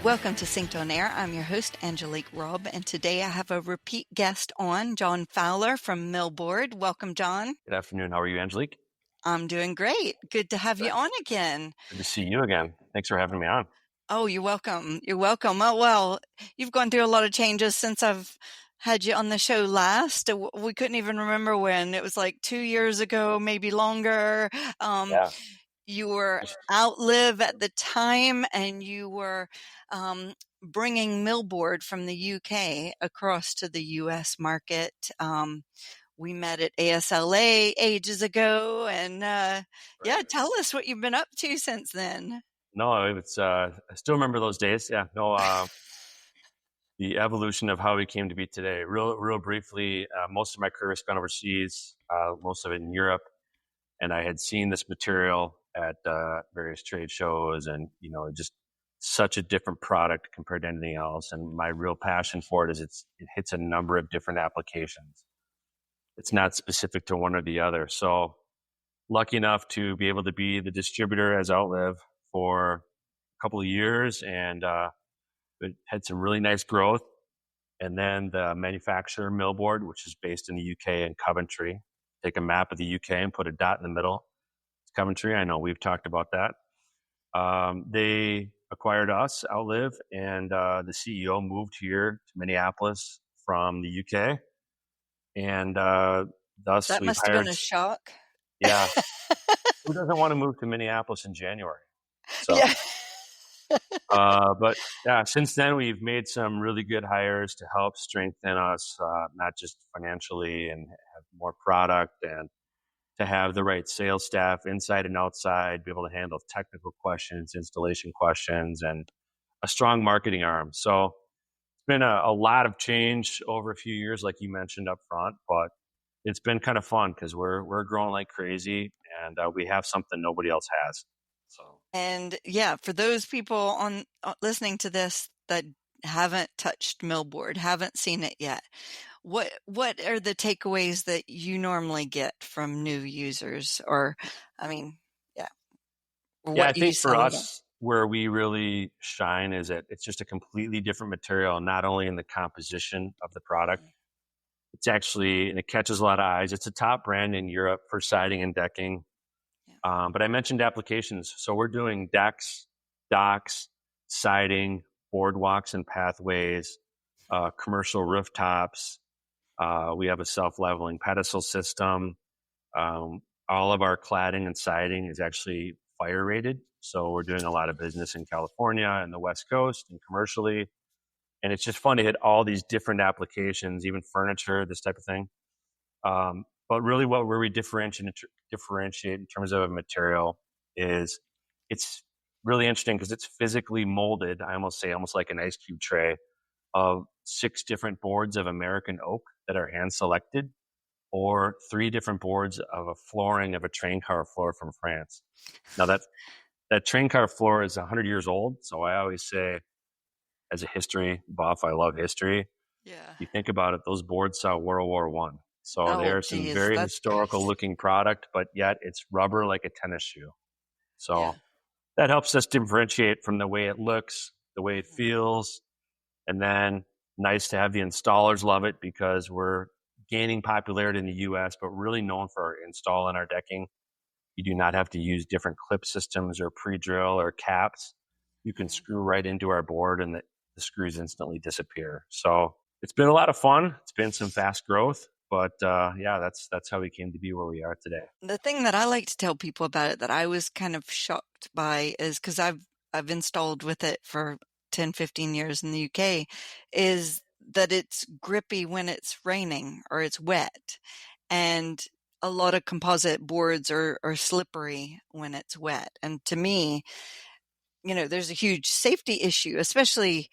Welcome to Synced on Air. I'm your host, Angelique Robb, and today I have a repeat guest on, John Fowler from Millboard. Welcome, John. Good afternoon. How are you, Angelique? I'm doing great. Good to have you on again. Good to see you again. Thanks for having me on. Oh, you're welcome. You're welcome. Oh, well, you've gone through a lot of changes since I've had you on the show last. We couldn't even remember when. It was like 2 years ago, maybe longer. Yeah. You were Outlive at the time, and you were bringing Millboard from the UK across to the US market. We met at ASLA ages ago, and yeah, tell us what you've been up to since then. No, it's I still remember those days. Yeah. No, the evolution of how we came to be today. Real briefly, most of my career was spent overseas, most of it in Europe, and I had seen this material at various trade shows, and just such a different product compared to anything else. And my real passion for it is it hits a number of different applications. It's not specific to one or the other. So lucky enough to be able to be the distributor as Outlive for a couple of years, and it had some really nice growth. And then the manufacturer Millboard, which is based in the UK in Coventry. Take a map of the UK and put a dot in the middle. It's Coventry. I know we've talked about that. They acquired us, Outlive, and the CEO moved here to Minneapolis from the UK. And thus That we've must have hired. been a shock. Yeah. Who doesn't want to move to Minneapolis in January? So, Yeah. but yeah, since then we've made some really good hires to help strengthen us, not just financially, and have more product, and to have the right sales staff inside and outside, be able to handle technical questions, installation questions, and a strong marketing arm. So it's been a lot of change over a few years, like you mentioned up front, but it's been kind of fun because we're growing like crazy, and we have something nobody else has. So, And yeah, for those people on listening to this that haven't touched Millboard, haven't seen it yet, what are the takeaways that you normally get from new users? Or, I mean, yeah, or yeah, I what you think for sell them? us, where we really shine is that it's just a completely different material, not only in the composition of the product. It's actually, and it catches a lot of eyes. It's a top brand in Europe for siding and decking. Yeah. But I mentioned applications. So we're doing decks, docks, siding, boardwalks and pathways, commercial rooftops. We have a self-leveling pedestal system. All of our cladding and siding is actually fire rated. So we're doing a lot of business in California and the West Coast and commercially. And it's just fun to hit all these different applications, even furniture, this type of thing. But really where we differentiate in terms of a material is it's really interesting because it's physically molded. I almost like an ice cube tray of 6 different boards of American oak that are hand selected, or 3 different boards of a flooring of a train car floor from France. Now that train car floor is 100 years old. So I always say, as a history buff, I love history. Yeah. You think about it, those boards saw World War I. So Oh, they are some geez, very that's historical gross. looking product, but yet it's rubber like a tennis shoe. So Yeah. that helps us differentiate from the way it looks, the way it feels. And then nice to have the installers love it because we're gaining popularity in the US, but really known for our install and our decking. You do not have to use different clip systems or pre-drill or caps. You can screw right into our board and the screws instantly disappear. So it's been a lot of fun. It's been some fast growth. But yeah, that's how we came to be where we are today. The thing that I like to tell people about it that I was kind of shocked by is because I've installed with it for 10, 15 years in the UK, is that it's grippy when it's raining or it's wet. And a lot of composite boards are slippery when it's wet. And to me, there's a huge safety issue, especially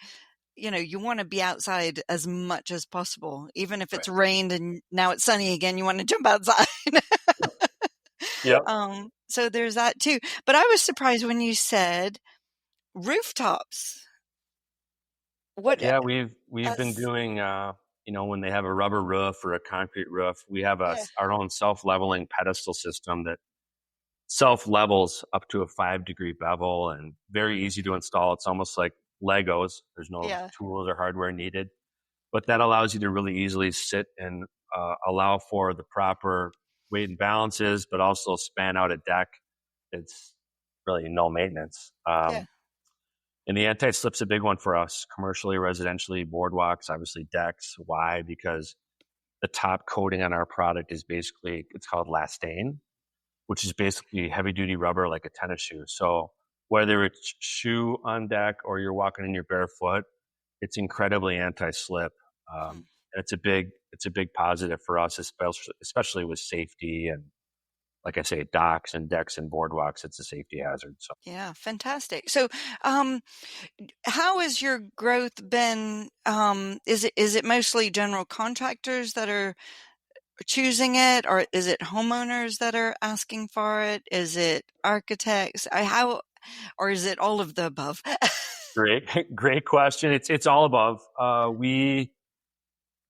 you want to be outside as much as possible, even if it's rained and now it's sunny again, you want to jump outside. Yep. So there's that too. But I was surprised when you said rooftops. What? Yeah, we've been doing when they have a rubber roof or a concrete roof, we have our own self-leveling pedestal system that self-levels up to a 5-degree bevel and very easy to install. It's almost like Legos. There's no Yeah. tools or hardware needed, but that allows you to really easily sit and allow for the proper weight and balances, but also span out a deck. It's really no maintenance. Yeah. And the anti-slip's a big one for us, commercially, residentially, boardwalks, obviously decks. Why? Because the top coating on our product is basically, it's called Lastane, which is basically heavy duty rubber like a tennis shoe. So whether it's shoe on deck or you're walking in your bare foot, it's incredibly anti-slip. Hmm. And it's a big positive for us, especially with safety and, like I say, docks and decks and boardwalks. It's a safety hazard. So Yeah, fantastic. So, um, how has your growth been? Is it mostly general contractors that are choosing it, or is it homeowners that are asking for it? Is it architects? Or is it all of the above? great, great question. It's all above. We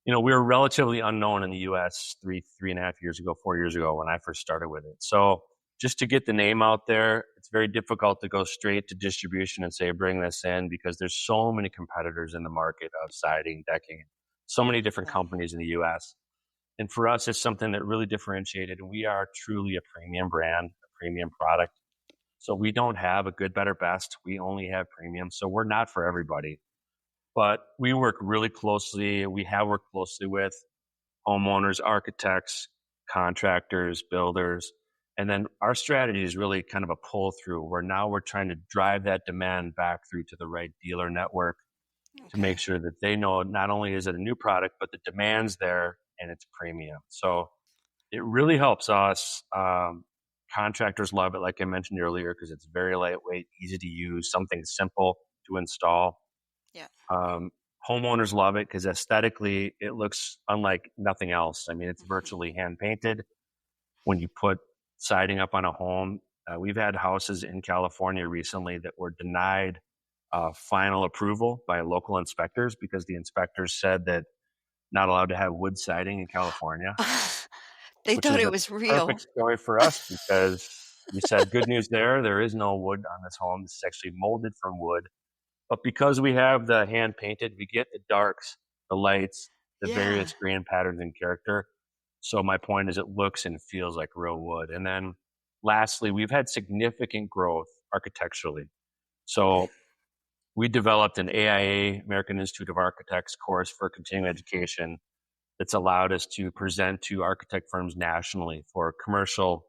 were relatively unknown in the U.S. three and a half years ago, 4 years ago when I first started with it. So just to get the name out there, it's very difficult to go straight to distribution and say, bring this in, because there's so many competitors in the market of siding, decking, so many different Yeah. companies in the U.S. And for us, it's something that really differentiated. And we are truly a premium brand, a premium product. So we don't have a good, better, best. We only have premium. So we're not for everybody. But we work really closely. We have worked closely with homeowners, architects, contractors, builders. And then our strategy is really kind of a pull through where now we're trying to drive that demand back through to the right dealer network to make Okay. sure that they know not only is it a new product, but the demand's there and it's premium. So it really helps us. Contractors love it, like I mentioned earlier, because it's very lightweight, easy to use, something simple to install. Yeah. Um, Homeowners love it because aesthetically it looks unlike nothing else. I mean, it's Mhm. virtually hand painted. When you put siding up on a home, we've had houses in California recently that were denied final approval by local inspectors because the inspectors said that not allowed to have wood siding in California, They which thought is it a was real. perfect story for us because we said, good news there. There is no wood on this home. This is actually molded from wood. But because we have the hand painted, we get the darks, the lights, the Yeah. various grain patterns and character. So my point is it looks and feels like real wood. And then lastly, we've had significant growth architecturally. So we developed an AIA, American Institute of Architects course for continuing education that's allowed us to present to architect firms nationally for commercial,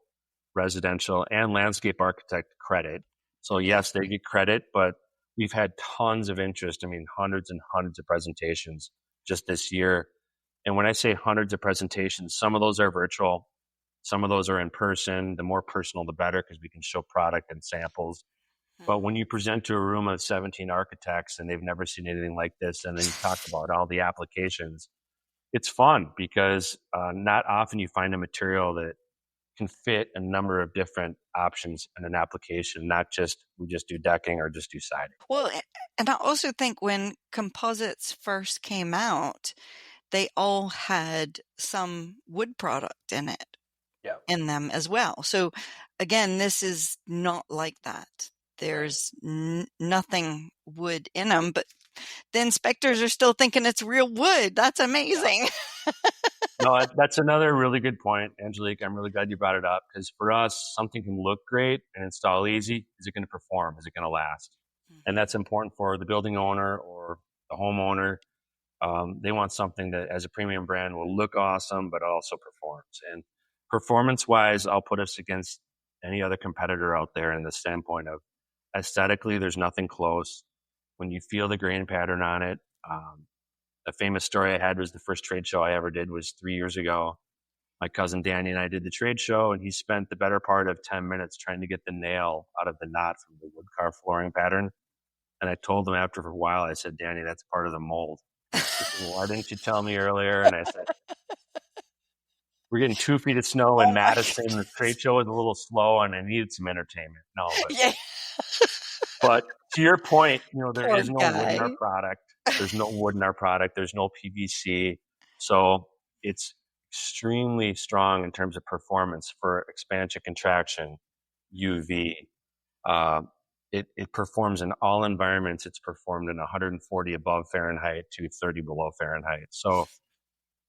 residential, and landscape architect credit. So Yeah. yes, they get credit, but we've had tons of interest. I mean, hundreds and hundreds of presentations just this year. And when I say hundreds of presentations, some of those are virtual, some of those are in person. The more personal, the better, because we can show product and samples. But when you present to a room of 17 architects and they've never seen anything like this, and then you talk about all the applications, it's fun because not often you find a material that can fit a number of different options in an application, not just we just do decking or just do siding. Well, and I also think when composites first came out, they all had some wood product Yeah. in them as well. So again, this is not like that. Right. There's nothing wood in them, but the inspectors are still thinking it's real wood. That's Yeah. amazing. No, that's another really good point, Angelique. I'm really glad you brought it up because for us, something can look great and install easy. Is it going to perform? Is it going to last? And Mhm. that's important for the building owner or the homeowner. They want something that, as a premium brand, will look awesome, but also performs. And performance wise, I'll put us against any other competitor out there in the standpoint of aesthetically, there's nothing close. When you feel the grain pattern on it, a famous story I had was the first trade show I ever did was 3 years ago. My cousin Danny and I did the trade show, and he spent the better part of 10 minutes trying to get the nail out of the knot from the wood carved flooring pattern. And I told him after a while, I said, Danny, that's part of the mold. He said, well, why didn't you tell me earlier? And I said, we're getting 2 feet of snow in Oh my Madison. The trade goodness. show was a little slow, and I needed some entertainment. No, Yeah. but to your point, there Poor is no wood in our guy. product. There's no wood in our product. There's no PVC. So it's extremely strong in terms of performance for expansion, contraction, UV. Uh, it performs in all environments. It's performed in 140 above Fahrenheit to 30 below Fahrenheit. So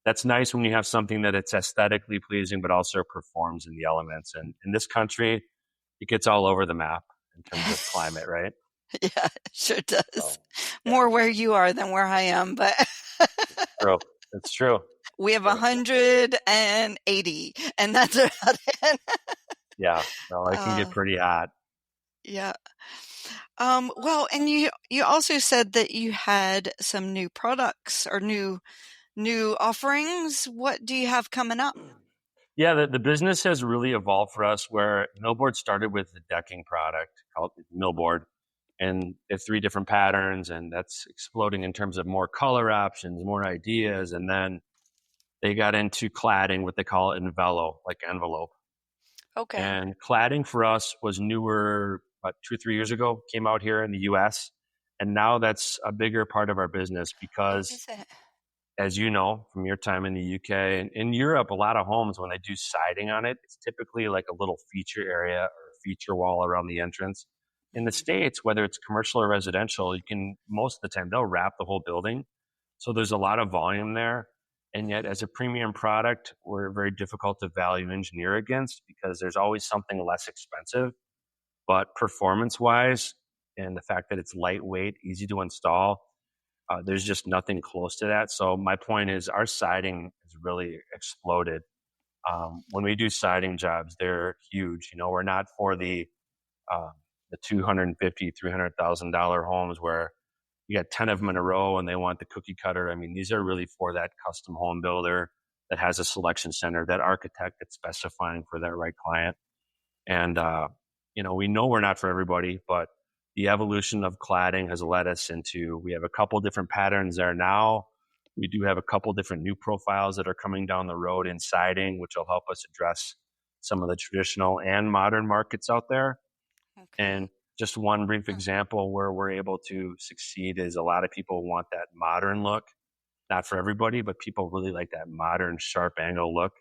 that's nice when you have something that it's aesthetically pleasing, but also performs in the elements. And in this country, it gets all over the map in terms of climate, right? Yeah, it sure does. So, yeah, More where you are than where I am, but true. It's true. we have True. 180, and that's about it. Yeah, no, it can get Uh, pretty hot. yeah. Well, and you also said that you had some new products or new offerings. What do you have coming up? Yeah, the business has really evolved for us where Millboard started with the decking product called Millboard, and they have three different patterns, and that's exploding in terms of more color options, more ideas. And then they got into cladding, what they call envelo, like envelope. Okay. And cladding for us was newer about 2 or 3 years ago, came out here in the US. And now that's a bigger part of our business Oh, because, is it? as you know from your time in the UK and in Europe, a lot of homes, when they do siding on it, it's typically like a little feature area or feature wall around the entrance. In the Mhm. States, whether it's commercial or residential, you can, most of the time, they'll wrap the whole building. So there's a lot of volume there. And yet, as a premium product, we're very difficult to value engineer against because there's always something less expensive. But performance wise, and the fact that it's lightweight, easy to install, there's just nothing close to that. So my point is, our siding has really exploded. When we do siding jobs, they're huge. You know, we're not for uh, the 250, $300,000 homes where you got 10 of them in a row and they want the cookie cutter. I mean, these are really for that custom home builder that has a selection center, that architect that's specifying for that right client. And, we know we're not for everybody, but the evolution of cladding has led us into, we have a couple different patterns there now. We do have a couple different new profiles that are coming down the road in siding, which will help us address some of the traditional and modern markets out there. And Okay. just one brief Huh. example where we're able to succeed is a lot of people want that modern look. Not for everybody, but people really like that modern, sharp angle look.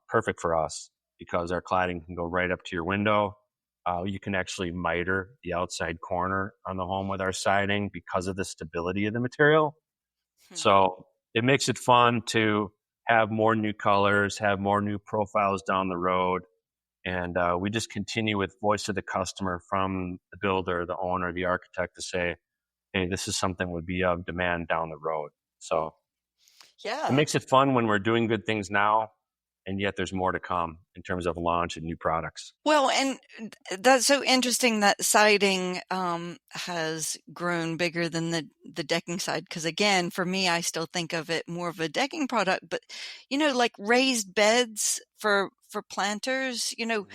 Perfect for us because our cladding can go right up to your window. You can actually miter the outside corner on the home with our siding because of the stability of the material. Hmm. So it makes it fun to have more new colors, have more new profiles down the road. And we just continue with voice of the customer from the builder, the owner, the architect to say, hey, this is something would be of demand down the road. So it Yeah. makes it fun when we're doing good things now, and yet there's more to come in terms of launch and new products. Well, and that's so interesting that siding has grown bigger than the decking side. Because again, for me, I still think of it more of a decking product. But like raised beds for planters. Mhm.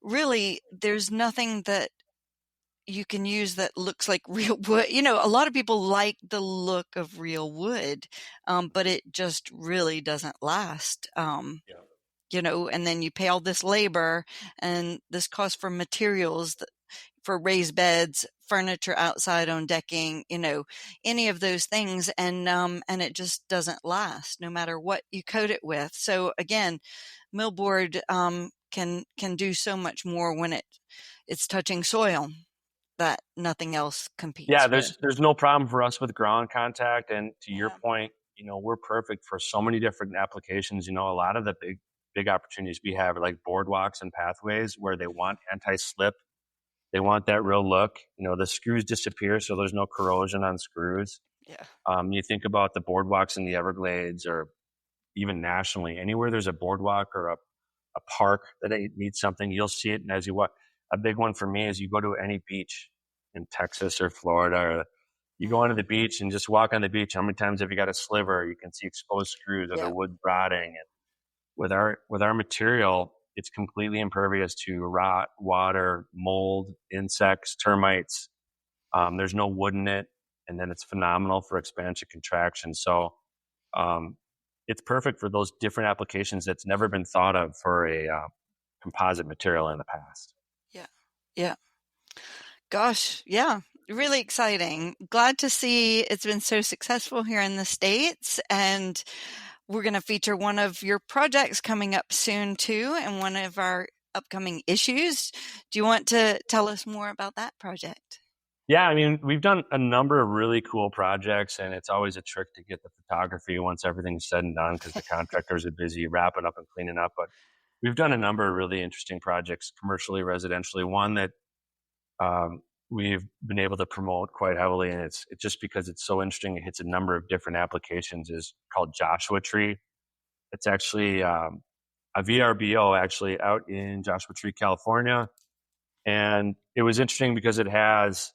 Really, there's nothing that you can use that looks like real wood. A lot of people like the look of real wood, but Mhm. it just really doesn't last. Yeah. And then you pay all this labor and this cost for materials for raised beds, furniture outside on decking, any of those things. And it just doesn't last no matter what you coat it with. So again, Millboard, can do so much more when it's touching soil that nothing else Yeah, competes with. there's no problem for us with ground contact. And to your Yeah. point, we're perfect for so many different applications. A lot of the big opportunities we have are like boardwalks and pathways where they want anti-slip. They want that real look. The screws disappear, so there's no corrosion on screws. Yeah. You think about the boardwalks in the Everglades or even nationally, anywhere there's a boardwalk or a park that needs something, you'll see it. And as you walk, a big one for me is you go to any beach in Texas or Florida, or you go onto the Mhm. beach and just walk on the beach. How many times have you got a sliver? You can see exposed screws or the Yeah. wood rotting. And with our material, it's completely impervious to rot, water, mold, insects, termites. There's no wood in it, and then it's phenomenal for expansion contraction. So um, it's perfect for those different applications that's never been thought of for a composite material in the past. Yeah. Yeah. Gosh, yeah, really exciting. Glad to see it's been so successful here in the States. And we're going to feature one of your projects coming up soon, too, in one of our upcoming issues. Do you want to tell us more about that project? Yeah, I mean, we've done a number of really cool projects, and it's always a trick to get the photography once everything's said and done because the contractors are busy wrapping up and cleaning up. But we've done a number of really interesting projects, commercially, residentially. One that we've been able to promote quite heavily, and it's just because it's so interesting. It hits a number of different applications. Is called Joshua Tree. It's actually a VRBO actually out in Joshua Tree, California, and it was interesting because it has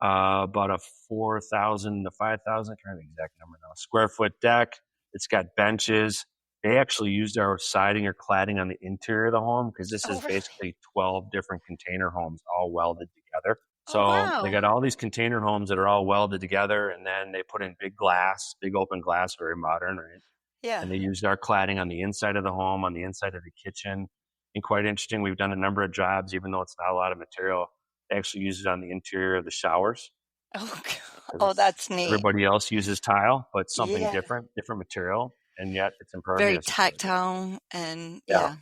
about a 4,000 to 5,000, I can't remember the exact number now, square foot deck. It's got benches. They actually used our siding or cladding on the interior of the home because this Oh, is really? basically 12 different container homes all welded together. Oh, So they wow. got all these container homes that are all welded together, and then they put in big glass, big open glass, very modern, right? Yeah. And they used our cladding on the inside of the home, on the inside of the kitchen. And quite interesting, we've done a number of jobs, even though it's not a lot of material. They actually use it on the interior of the showers Oh, because oh, it's that's neat. everybody else uses tile, but something Yeah. different, different material, and yet it's Very impervious. tactile and Yeah. yeah,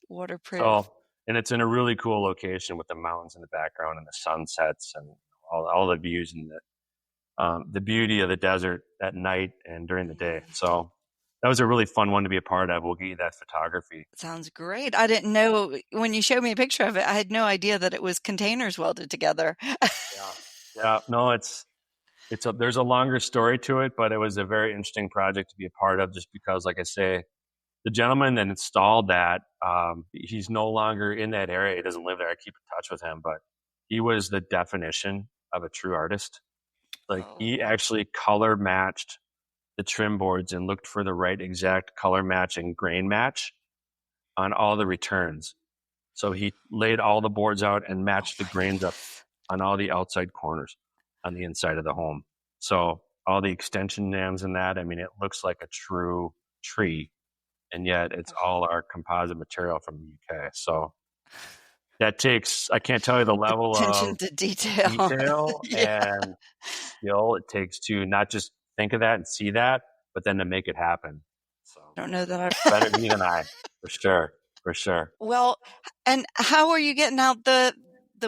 waterproof. So, and it's in a really cool location with the mountains in the background and the sunsets and all the views and the beauty of the desert at night and during the day. So that was a really fun one to be a part of. We'll get you that photography. Sounds great. I didn't know when you showed me a picture of it, I had no idea that it was containers welded together. Yeah. Yeah. No, there's a longer story to it, but it was a very interesting project to be a part of just because, like I say, the gentleman that installed that, he's no longer in that area. He doesn't live there. I keep in touch with him, but he was the definition of a true artist. Like he Oh, actually color matched the trim boards and looked for the right exact color match and grain match on all the returns. So he laid all the boards out and oh matched the my grains up goodness. on all the outside corners on the inside of the home. So all the extension jams and that, I mean, it looks like a true tree, and yet it's all our composite material from the UK. So that takes, I can't tell you the level Attention of to detail. detail Yeah. and skill it takes to not just think of that and see that, but then to make it happen. So I don't know that I better he than I, for sure, for sure. Well, and how are you getting out the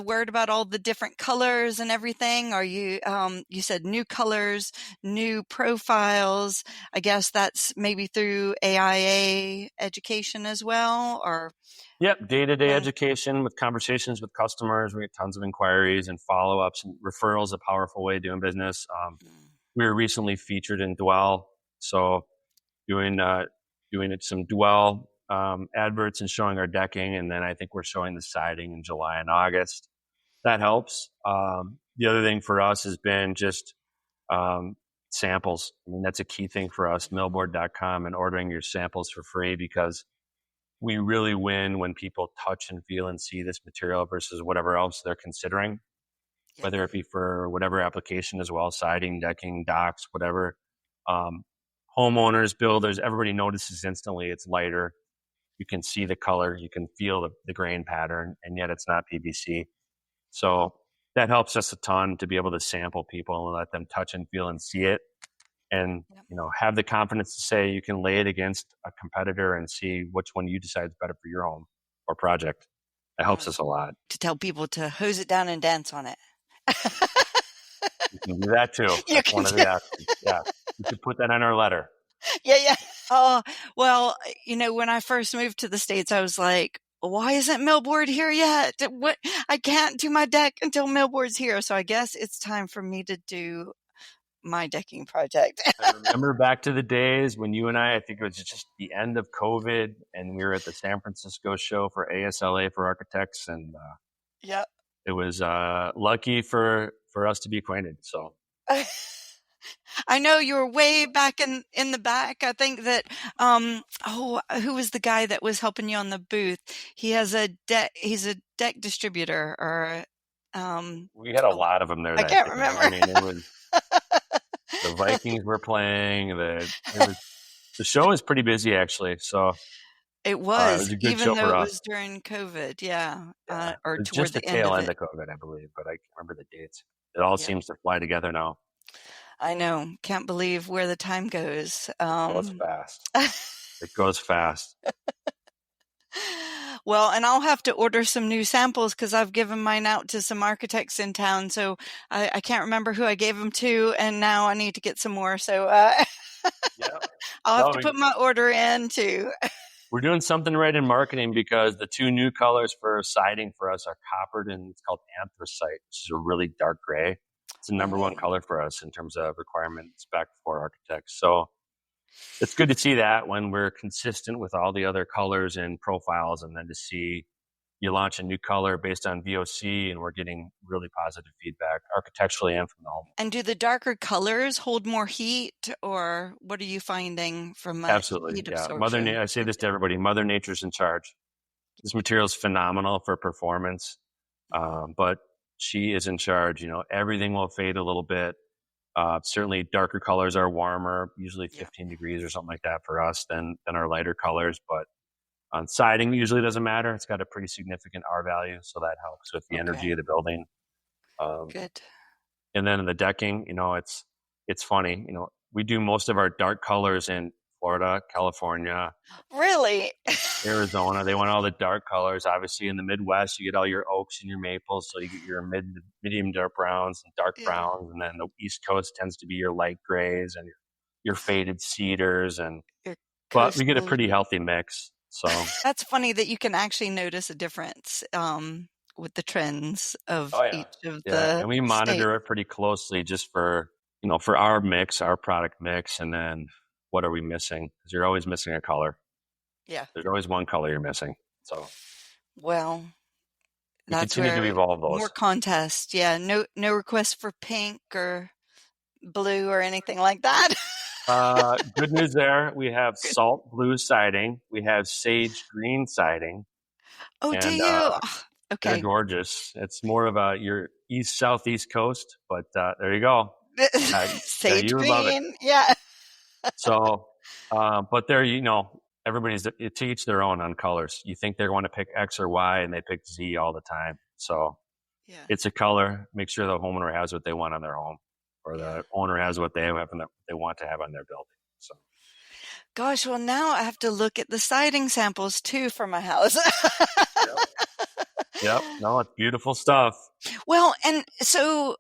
word about all the different colors and everything? Are you you said new colors, new profiles. I guess that's maybe through AIA education as well, or Yep, day-to-day when education with conversations with customers. We get tons of inquiries and follow-ups and referrals, a powerful way of doing business. We were recently featured in Dwell, so doing some Dwell adverts and showing our decking, and then I think we're showing the siding in July and August. That helps. The other thing for us has been just um, samples. I mean, that's a key thing for us, millboard.com, and ordering your samples for free because we really win when people touch and feel and see this material versus whatever else they're considering, Yep. whether it be for whatever application as well, siding, decking, docks, whatever. Um, Homeowners, builders, everybody notices instantly it's lighter. You can see the color, you can feel the grain pattern, and yet it's not PVC. So that helps us a ton to be able to sample people and let them touch and feel and see it, and Yep. have the confidence to say you can lay it against a competitor and see which one you decide is better for your home or project. That helps Yeah. us a lot. To tell people to hose it down and dance on it. You can do that too. You That's can one of do the options. Yeah, you should put that on our letter. Yeah, yeah. Oh, well, when I first moved to the States, I was like, why isn't Millboard here yet? What I can't do my deck until Millboard's here. So I guess it's time for me to do my decking project. I remember back to the days when you and I think it was just the end of COVID, and we were at the San Francisco show for ASLA for architects, and Yep. it was lucky for us to be acquainted. So I know you were way back in the back. I think that who was the guy that was helping you on the booth? He's a deck distributor or we had a oh, lot of them there I that can't day. remember. I mean, it was the Vikings were playing. The show was pretty busy actually. So It it was, was a good even show though for it us. was during COVID, yeah, Yeah, or it was toward just the the end tail of end it. of COVID, I believe, but I can't remember the dates. It all Yep. seems to fly together now. I know. Can't believe where the time goes. It goes fast. It goes fast. Well, and I'll have to order some new samples because I've given mine out to some architects in town. So I can't remember who I gave them to, and now I need to get some more. So Yeah. I'll have No, to put my order in too. we're doing something right in marketing because the two new colors for siding for us are coppered and it's called anthracite, which is a really dark gray. It's the number one Oh, color for us in terms of requirement spec for architects. So it's good to see that when we're consistent with all the other colors and profiles, and then to see you launch a new color based on VOC and we're getting really positive feedback architecturally and from the home. and do the darker colors hold more heat, or what are you finding from a Absolutely. heat Yeah. absorption? I say this to everybody, Mother Nature's in charge. This material is phenomenal for performance. Mhm. But she is in charge. You know, everything will fade a little bit. Certainly, darker colors are warmer, usually Yeah. 15 degrees or something like that for us than our lighter colors. But on siding, usually doesn't matter. It's got a pretty significant R value, so that helps with the energy Okay. of the building. Um, Good. and then in the decking, you know, it's funny. You know, we do most of our dark colors in Florida, California, Really? Arizona. They want all the dark colors. Obviously, in the Midwest, you get all your oaks and your maples, so you get your medium dark browns and dark Yeah. browns, and then the East Coast tends to be your light grays and your faded cedars, and Your but we get a coastal. pretty healthy mix. So, That's funny that you can actually notice a difference with the trends of oh yeah, each of yeah, the and we states. monitor it pretty closely just for for our mix, our product mix, and then what are we missing? Because you're always missing a color. Yeah. There's always one color you're missing. So Well, we that's continue to where evolve more those. contests. Yeah. No requests for pink or blue or anything like that. Good news there. We have Good. salt blue siding. We have sage green siding, Oh, do and you? they're Okay. gorgeous. It's more of a your east southeast coast, but there you go. Uh, yeah, Sage you would love it. green. Yeah. So, but there, everybody's to each their own on colors. You think they're going to pick X or Y, and they pick Z all the time. So Yeah. it's a color. Make sure the homeowner has what they want on their home, or Yeah. the owner has what they want to have on their building. So. Gosh, well, now I have to look at the siding samples too for my house. Yep. No, it's beautiful stuff. Well, and so,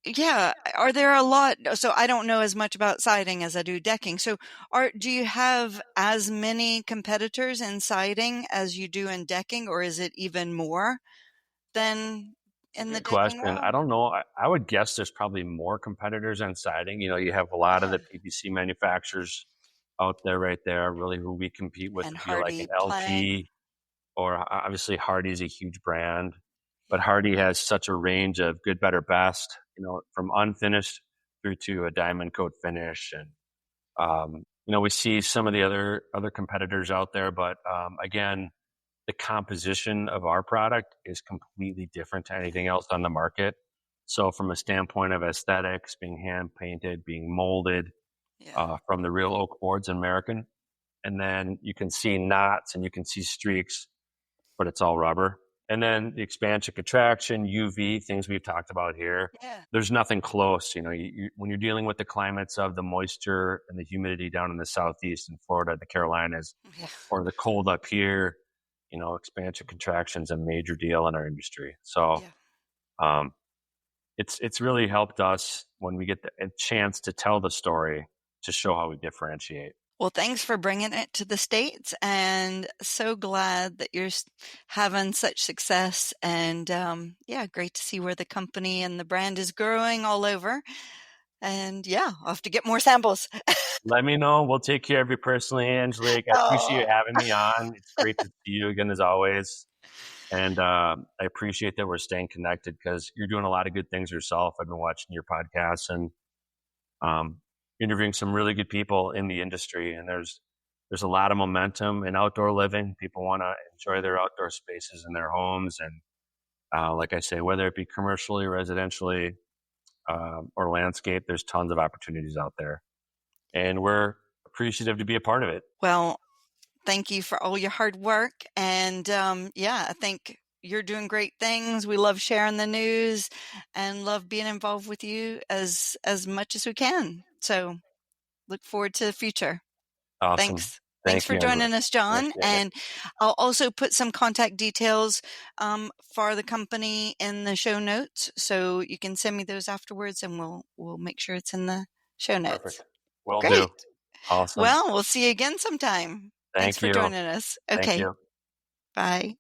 yeah, are there a lot? So I don't know as much about siding as I do decking. So do you have as many competitors in siding as you do in decking, or is it even more than It's a in the good decking question. world? I don't know. I would guess there's probably more competitors on siding. You know, you have a lot of Yeah. the PVC manufacturers out there right there. Really, who we compete with And would be like an hardy plank. LP, or obviously Hardy's a huge brand. But Hardy has such a range of good, better, best, from unfinished through to a diamond coat finish. And we see some of the other competitors out there, but again, the composition of our product is completely different to anything else on the market. So from a standpoint of aesthetics, being hand painted, being molded Yeah. from the real oak boards American, and then you can see knots and you can see streaks, but it's all rubber. And then the expansion, contraction, UV, things we've talked about here. Yeah. There's nothing close. When you're dealing with the climates of the moisture and the humidity down in the southeast in Florida, the Carolinas, Yeah. or the cold up here, expansion, contraction is a major deal in our industry. So Yeah. um, it's really helped us when we get a chance to tell the story to show how we differentiate. Well, thanks for bringing it to the States, and so glad that you're having such success. And yeah, great to see where the company and the brand is growing all over. And yeah, I'll have to get more samples. Let me know. We'll take care of you personally, Angelique. I appreciate you Oh, having me on. It's great to see you again as always. And I appreciate that we're staying connected because you're doing a lot of good things yourself. I've been watching your podcasts and um, interviewing some really good people in the industry. And there's a lot of momentum in outdoor living. People want to enjoy their outdoor spaces in their homes. And like I say, whether it be commercially, residentially, or landscape, there's tons of opportunities out there. And we're appreciative to be a part of it. well, thank you for all your hard work. And yeah, I think you're doing great things. We love sharing the news and love being involved with you as much as we can. So look forward to the future. Awesome. Thanks. Thanks Thank for you, Angela. joining us, Thank John. you. Yeah. And I'll also put some contact details for the company in the show notes, so you can send me those afterwards, and we'll make sure it's in the show notes. Perfect. Will do. Great. Awesome. Well, we'll see you again sometime. Thanks Thank for you. joining us. Thank Okay. you. Bye.